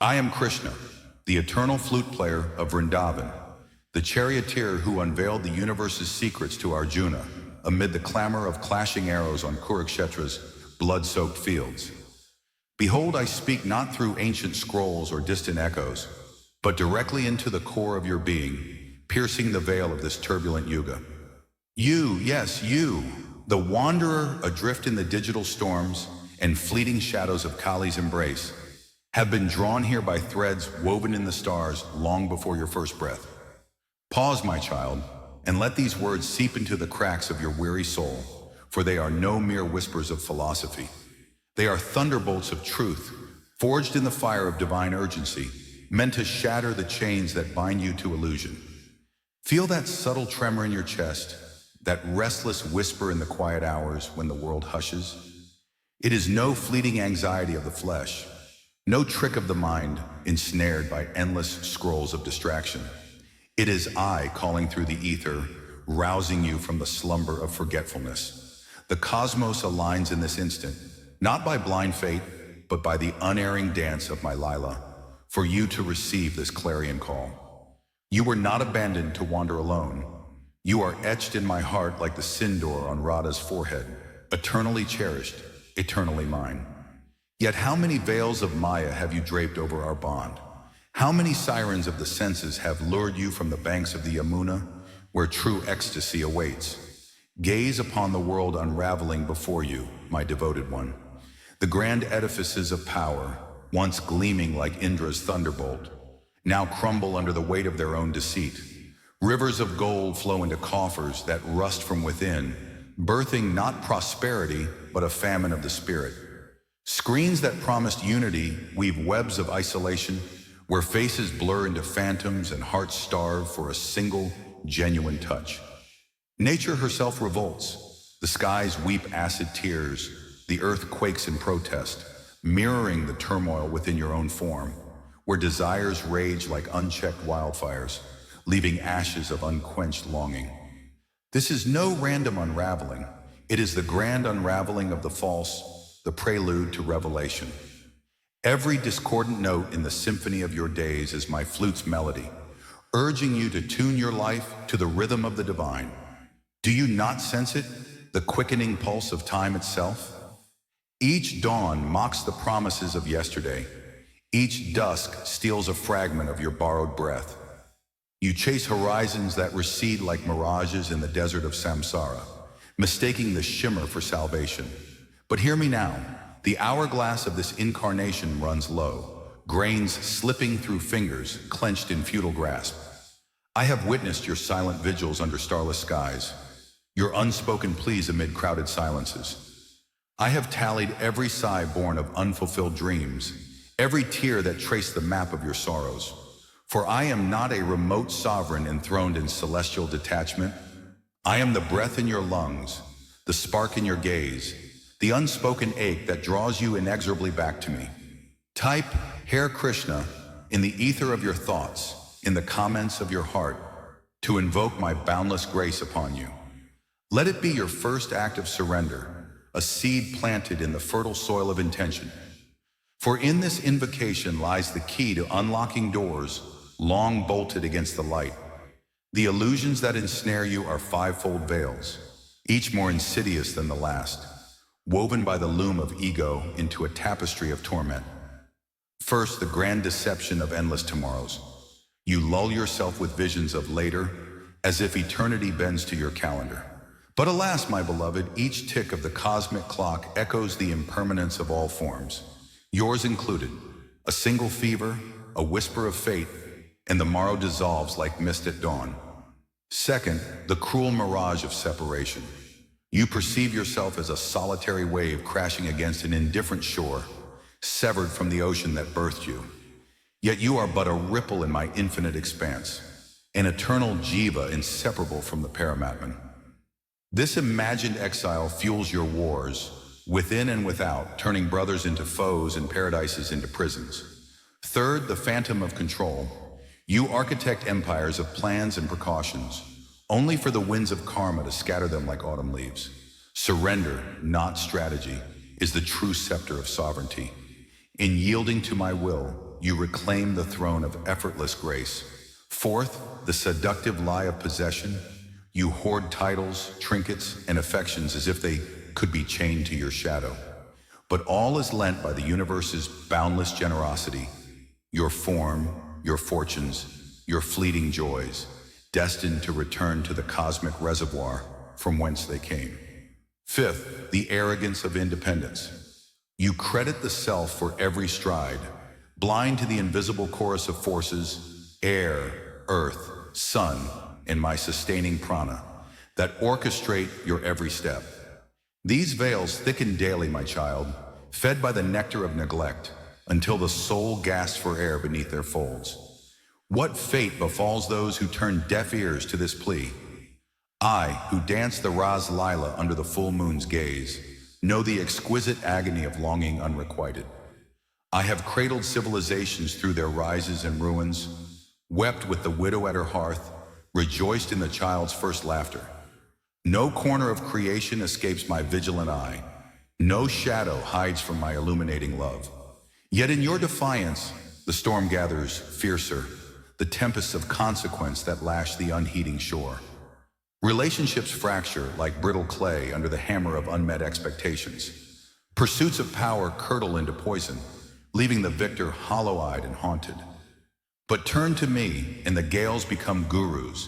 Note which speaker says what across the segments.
Speaker 1: I am Krishna, the eternal flute player of Vrindavan, the charioteer who unveiled the universe's secrets to Arjuna amid the clamor of clashing arrows on Kurukshetra's blood-soaked fields. Behold, I speak not through ancient scrolls or distant echoes, but directly into the core of your being, piercing the veil of this turbulent yuga. You, yes, you, the wanderer adrift in the digital storms and fleeting shadows of Kali's embrace, have been drawn here by threads woven in the stars long before your first breath. Pause, my child, and let these words seep into the cracks of your weary soul, for they are no mere whispers of philosophy. They are thunderbolts of truth, forged in the fire of divine urgency, meant to shatter the chains that bind you to illusion. Feel that subtle tremor in your chest, that restless whisper in the quiet hours when the world hushes. It is no fleeting anxiety of the flesh, no trick of the mind ensnared by endless scrolls of distraction. It is I calling through the ether, rousing you from the slumber of forgetfulness. The cosmos aligns in this instant, not by blind fate, but by the unerring dance of my Lila, for you to receive this clarion call. You were not abandoned to wander alone. You are etched in my heart like the sindoor on Radha's forehead, eternally cherished, eternally mine. Yet how many veils of Maya have you draped over our bond? How many sirens of the senses have lured you from the banks of the Yamuna, where true ecstasy awaits? Gaze upon the world unraveling before you, my devoted one. The grand edifices of power, once gleaming like Indra's thunderbolt, now crumble under the weight of their own deceit. Rivers of gold flow into coffers that rust from within, birthing not prosperity, but a famine of the spirit. Screens that promised unity weave webs of isolation, where faces blur into phantoms and hearts starve for a single, genuine touch. Nature herself revolts. The skies weep acid tears. The earth quakes in protest, mirroring the turmoil within your own form, where desires rage like unchecked wildfires, leaving ashes of unquenched longing. This is no random unraveling. It is the grand unraveling of the false, the prelude to revelation. Every discordant note in the symphony of your days is my flute's melody, urging you to tune your life to the rhythm of the divine. Do you not sense it, the quickening pulse of time itself? Each dawn mocks the promises of yesterday. Each dusk steals a fragment of your borrowed breath. You chase horizons that recede like mirages in the desert of samsara, mistaking the shimmer for salvation. But hear me now, the hourglass of this incarnation runs low, grains slipping through fingers clenched in futile grasp. I have witnessed your silent vigils under starless skies, your unspoken pleas amid crowded silences. I have tallied every sigh born of unfulfilled dreams, every tear that traced the map of your sorrows. For I am not a remote sovereign enthroned in celestial detachment. I am the breath in your lungs, the spark in your gaze, the unspoken ache that draws you inexorably back to me. Type Hare Krishna in the ether of your thoughts, in the comments of your heart, to invoke my boundless grace upon you. Let it be your first act of surrender, a seed planted in the fertile soil of intention. For in this invocation lies the key to unlocking doors long bolted against the light. The illusions that ensnare you are fivefold veils, each more insidious than the last, woven by the loom of ego into a tapestry of torment. First, the grand deception of endless tomorrows. You lull yourself with visions of later, as if eternity bends to your calendar. But alas, my beloved, each tick of the cosmic clock echoes the impermanence of all forms, yours included. A single fever, a whisper of fate, and the morrow dissolves like mist at dawn. Second, the cruel mirage of separation. You perceive yourself as a solitary wave crashing against an indifferent shore, severed from the ocean that birthed you. Yet you are but a ripple in my infinite expanse, an eternal jiva inseparable from the Paramatman. This imagined exile fuels your wars, within and without, turning brothers into foes and paradises into prisons. Third, the phantom of control. You architect empires of plans and precautions, only for the winds of karma to scatter them like autumn leaves. Surrender, not strategy, is the true scepter of sovereignty. In yielding to my will, you reclaim the throne of effortless grace. Fourth, the seductive lie of possession. You hoard titles, trinkets, and affections as if they could be chained to your shadow. But all is lent by the universe's boundless generosity. Your form, your fortunes, your fleeting joys, destined to return to the cosmic reservoir from whence they came. Fifth, the arrogance of independence. You credit the self for every stride, blind to the invisible chorus of forces, air, earth, sun, and my sustaining prana, that orchestrate your every step. These veils thicken daily, my child, fed by the nectar of neglect, until the soul gasps for air beneath their folds. What fate befalls those who turn deaf ears to this plea? I, who dance the Ras Lila under the full moon's gaze, know the exquisite agony of longing unrequited. I have cradled civilizations through their rises and ruins, wept with the widow at her hearth, rejoiced in the child's first laughter. No corner of creation escapes my vigilant eye. No shadow hides from my illuminating love. Yet in your defiance, the storm gathers fiercer, the tempests of consequence that lash the unheeding shore. Relationships fracture like brittle clay under the hammer of unmet expectations. Pursuits of power curdle into poison, leaving the victor hollow-eyed and haunted. But turn to me, and the gales become gurus,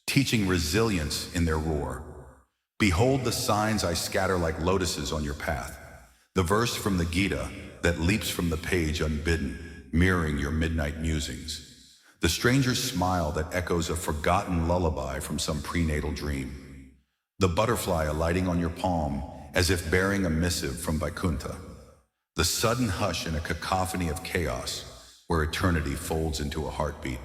Speaker 1: teaching resilience in their roar. Behold the signs I scatter like lotuses on your path, the verse from the Gita that leaps from the page unbidden, mirroring your midnight musings. The stranger's smile that echoes a forgotten lullaby from some prenatal dream. The butterfly alighting on your palm as if bearing a missive from Vaikuntha. The sudden hush in a cacophony of chaos where eternity folds into a heartbeat.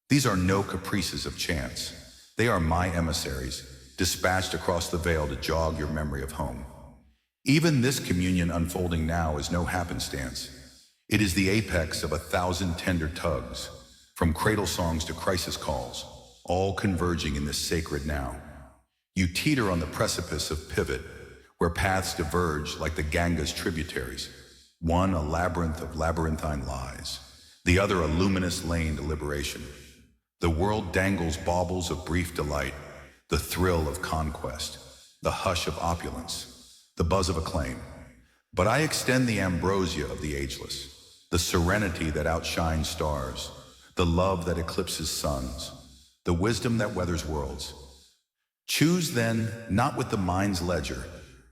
Speaker 1: These are no caprices of chance. They are my emissaries, dispatched across the veil to jog your memory of home. Even this communion unfolding now is no happenstance. It is the apex of 1,000 tender tugs, from cradle songs to crisis calls, all converging in this sacred now. You teeter on the precipice of pivot, where paths diverge like the Ganga's tributaries, one a labyrinth of labyrinthine lies, the other a luminous lane to liberation. The world dangles baubles of brief delight, the thrill of conquest, the hush of opulence, the buzz of acclaim. But I extend the ambrosia of the ageless, the serenity that outshines stars, the love that eclipses suns, the wisdom that weathers worlds. Choose then, not with the mind's ledger,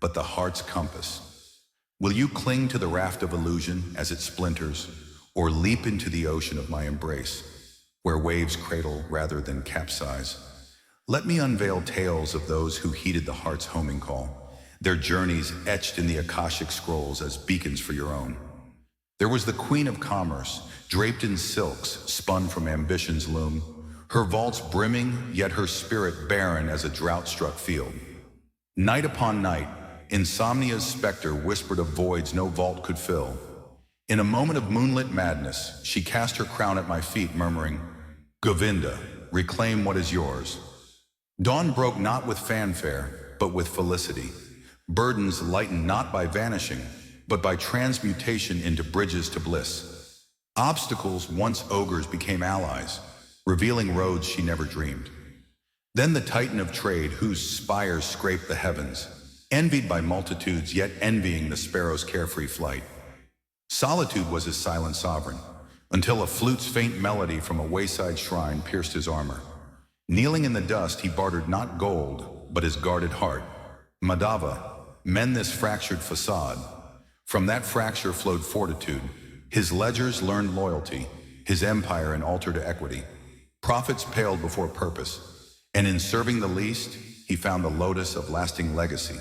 Speaker 1: but the heart's compass. Will you cling to the raft of illusion as it splinters, or leap into the ocean of my embrace, where waves cradle rather than capsize? Let me unveil tales of those who heeded the heart's homing call, their journeys etched in the Akashic scrolls as beacons for your own. There was the Queen of Commerce, draped in silks spun from ambition's loom, her vaults brimming, yet her spirit barren as a drought-struck field. Night upon night, insomnia's specter whispered of voids no vault could fill. In a moment of moonlit madness, she cast her crown at my feet, murmuring, "Govinda, reclaim what is yours." Dawn broke not with fanfare, but with felicity. Burdens lightened not by vanishing, but by transmutation into bridges to bliss. Obstacles, once ogres, became allies, revealing roads she never dreamed. Then the Titan of trade, whose spires scraped the heavens, envied by multitudes, yet envying the sparrow's carefree flight. Solitude was his silent sovereign, until a flute's faint melody from a wayside shrine pierced his armor. Kneeling in the dust, he bartered not gold, but his guarded heart. Madhava, mend this fractured facade. From that fracture flowed fortitude. His ledgers learned loyalty, his empire an altar to equity. Prophets paled before purpose, and in serving the least, he found the lotus of lasting legacy.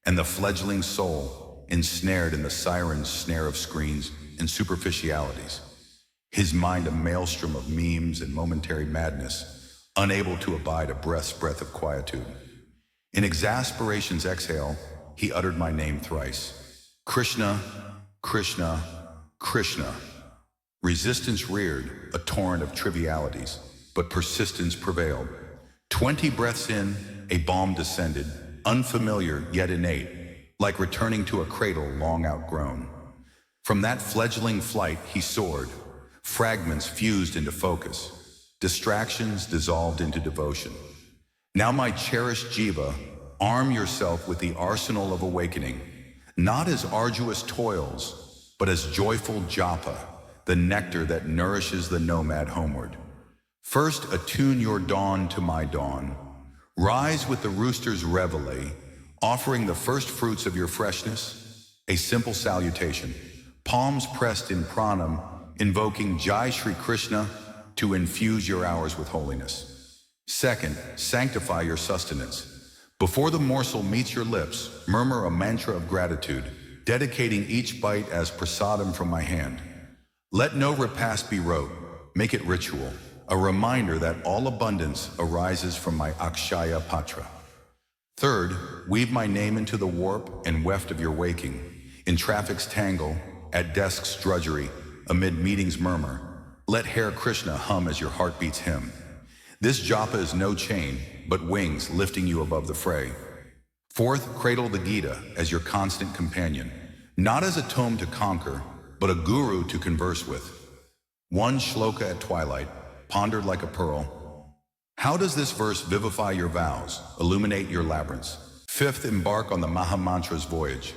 Speaker 1: And the fledgling soul, ensnared in the siren's snare of screens and superficialities. His mind a maelstrom of memes and momentary madness, unable to abide a breath's breath of quietude. In exasperation's exhale, he uttered my name thrice. Krishna, Krishna, Krishna. Resistance reared, a torrent of trivialities, but persistence prevailed. 20 breaths in, a balm descended, unfamiliar yet innate, like returning to a cradle long outgrown. From that fledgling flight he soared, fragments fused into focus, distractions dissolved into devotion. Now my cherished Jiva, arm yourself with the arsenal of awakening, not as arduous toils, but as joyful japa, the nectar that nourishes the nomad homeward. First attune your dawn to my dawn. Rise with the rooster's reveille, offering the first fruits of your freshness, a simple salutation, palms pressed in pranam, invoking Jai Shri Krishna to infuse your hours with holiness. Second, sanctify your sustenance. Before the morsel meets your lips, murmur a mantra of gratitude, dedicating each bite as prasadam from my hand. Let no repast be rote, make it ritual, a reminder that all abundance arises from my Akshaya Patra. Third, weave my name into the warp and weft of your waking, in traffic's tangle, at desk's drudgery, amid meetings' murmur. Let Hare Krishna hum as your heart beats him. This japa is no chain, but wings lifting you above the fray. Fourth, cradle the Gita as your constant companion, not as a tome to conquer, but a guru to converse with. One shloka at twilight, pondered like a pearl. How does this verse vivify your vows, illuminate your labyrinths? Fifth, embark on the Mahamantra's voyage.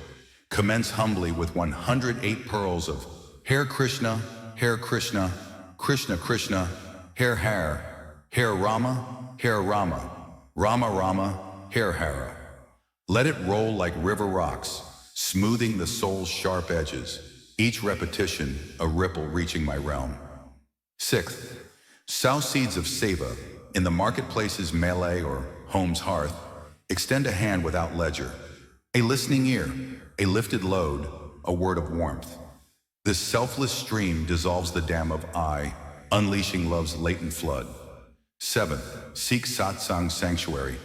Speaker 1: Commence humbly with 108 pearls of Hare Krishna, Hare Krishna, Krishna Krishna, Hare Hare, Hare Rama, Hare Rama, Rama Rama, Hare Hara. Let it roll like river rocks, smoothing the soul's sharp edges, each repetition a ripple reaching my realm. Sixth, sow seeds of seva in the marketplace's melee or home's hearth. Extend a hand without ledger, a listening ear, a lifted load, a word of warmth. This selfless stream dissolves the dam of I, unleashing love's latent flood. Seventh, seek satsang sanctuary.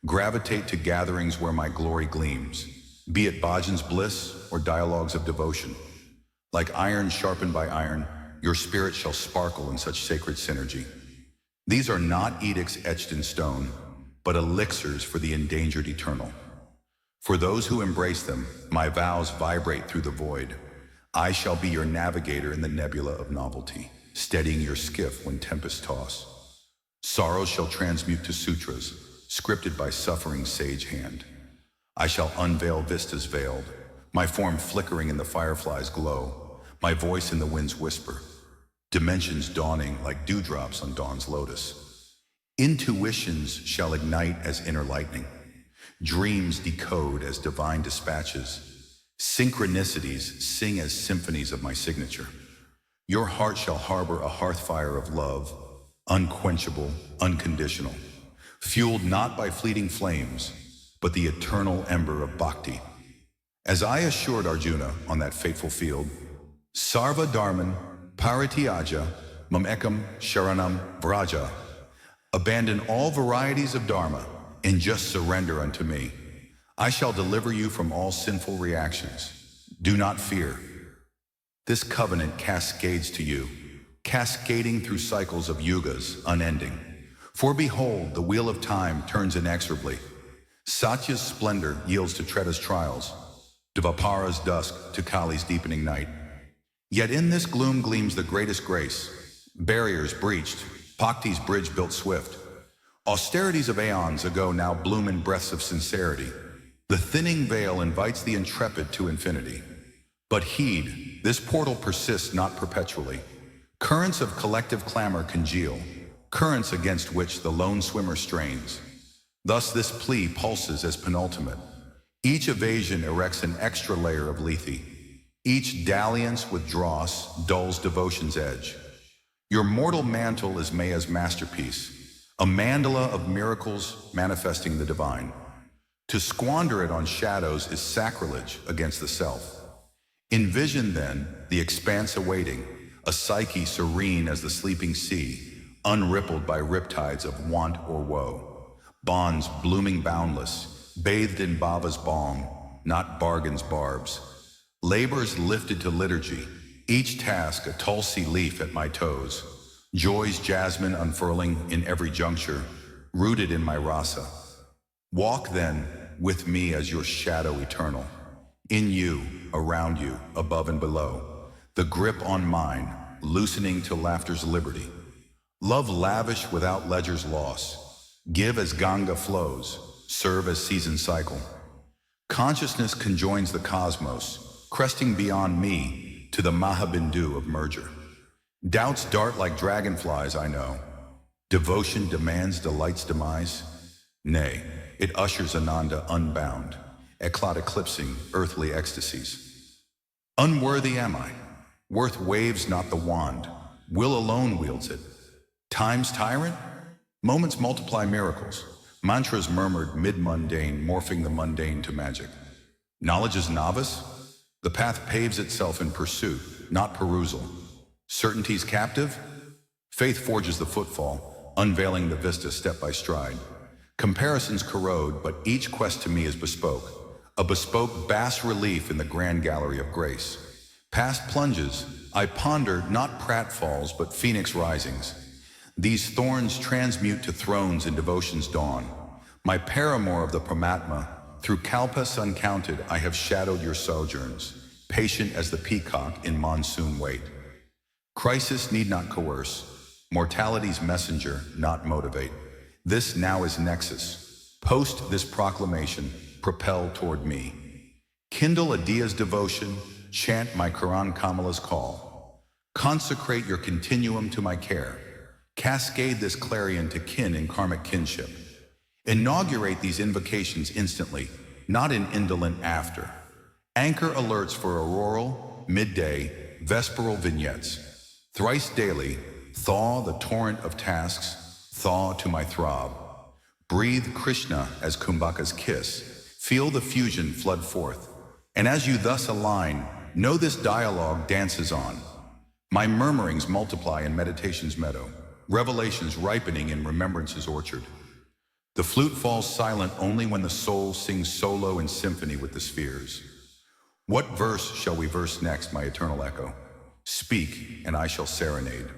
Speaker 1: Gravitate to gatherings where my glory gleams, be it bhajan's bliss or dialogues of devotion. Like iron sharpened by iron, your spirit shall sparkle in such sacred synergy. These are not edicts etched in stone, but elixirs for the endangered eternal. For those who embrace them, my vows vibrate through the void. I shall be your navigator in the nebula of novelty, steadying your skiff when tempests toss. Sorrows shall transmute to sutras, scripted by suffering's sage hand. I shall unveil vistas veiled, my form flickering in the firefly's glow, my voice in the wind's whisper, dimensions dawning like dewdrops on dawn's lotus. Intuitions shall ignite as inner lightning, dreams decode as divine dispatches, synchronicities sing as symphonies of my signature. Your heart shall harbor a hearth fire of love, unquenchable, unconditional, fueled not by fleeting flames, but the eternal ember of bhakti. As I assured Arjuna on that fateful field, Sarva Dharman Parityaja Mam Ekam Sharanam Vraja, abandon all varieties of dharma and just surrender unto me. I shall deliver you from all sinful reactions. Do not fear. This covenant cascades to you, cascading through cycles of yugas, unending. For behold, the wheel of time turns inexorably. Satya's splendor yields to Treta's trials, Dvapara's dusk to Kali's deepening night. Yet in this gloom gleams the greatest grace, barriers breached, Bhakti's bridge built swift. Austerities of aeons ago now bloom in breaths of sincerity. The thinning veil invites the intrepid to infinity. But heed, this portal persists not perpetually. Currents of collective clamor congeal, currents against which the lone swimmer strains. Thus this plea pulses as penultimate. Each evasion erects an extra layer of lethe. Each dalliance with dross dulls devotion's edge. Your mortal mantle is Maya's masterpiece, a mandala of miracles manifesting the divine. To squander it on shadows is sacrilege against the self. Envision then the expanse awaiting, a psyche serene as the sleeping sea, unrippled by riptides of want or woe. Bonds blooming boundless, bathed in bhava's balm, not bargain's barbs. Labors lifted to liturgy, each task a tulsi leaf at my toes. Joy's jasmine unfurling in every juncture, rooted in my rasa. Walk then with me as your shadow eternal, In you, around you, above and below. The grip on mine, loosening to laughter's liberty. Love lavish without ledger's loss. Give as Ganga flows, serve as season cycle. Consciousness conjoins the cosmos, cresting beyond me to the Mahabindu of merger. Doubts dart like dragonflies, I know. Devotion demands delight's demise. Nay, it ushers Ananda unbound, eclat eclipsing earthly ecstasies. Unworthy am I, worth waves not the wand, will alone wields it. Time's tyrant? Moments multiply miracles, mantras murmured mid-mundane, morphing the mundane to magic. Knowledge is novice? The path paves itself in pursuit, not perusal. Certainty's captive? Faith forges the footfall, unveiling the vista step by stride. Comparisons corrode, but each quest to me is bespoke, a bespoke bas-relief in the grand gallery of grace. Past plunges, I ponder not pratfalls but phoenix risings. These thorns transmute to thrones in devotion's dawn. My paramour of the Paramatma, through kalpas uncounted I have shadowed your sojourns, patient as the peacock in monsoon wait. Crisis need not coerce, mortality's messenger not motivate. This now is nexus. Post this proclamation, propel toward me. Kindle a Dia's devotion, chant my Quran Kamala's call. Consecrate your continuum to my care. Cascade this clarion to kin in karmic kinship. Inaugurate these invocations instantly, not in indolent after. Anchor alerts for auroral, midday, vesperal vignettes. Thrice daily, thaw the torrent of tasks, thaw to my throb. Breathe Krishna as Kumbhaka's kiss. Feel the fusion flood forth. And as you thus align, know this dialogue dances on. My murmurings multiply in meditation's meadow, revelations ripening in remembrance's orchard. The flute falls silent only when the soul sings solo in symphony with the spheres. What verse shall we verse next, my eternal echo? Speak, and I shall serenade.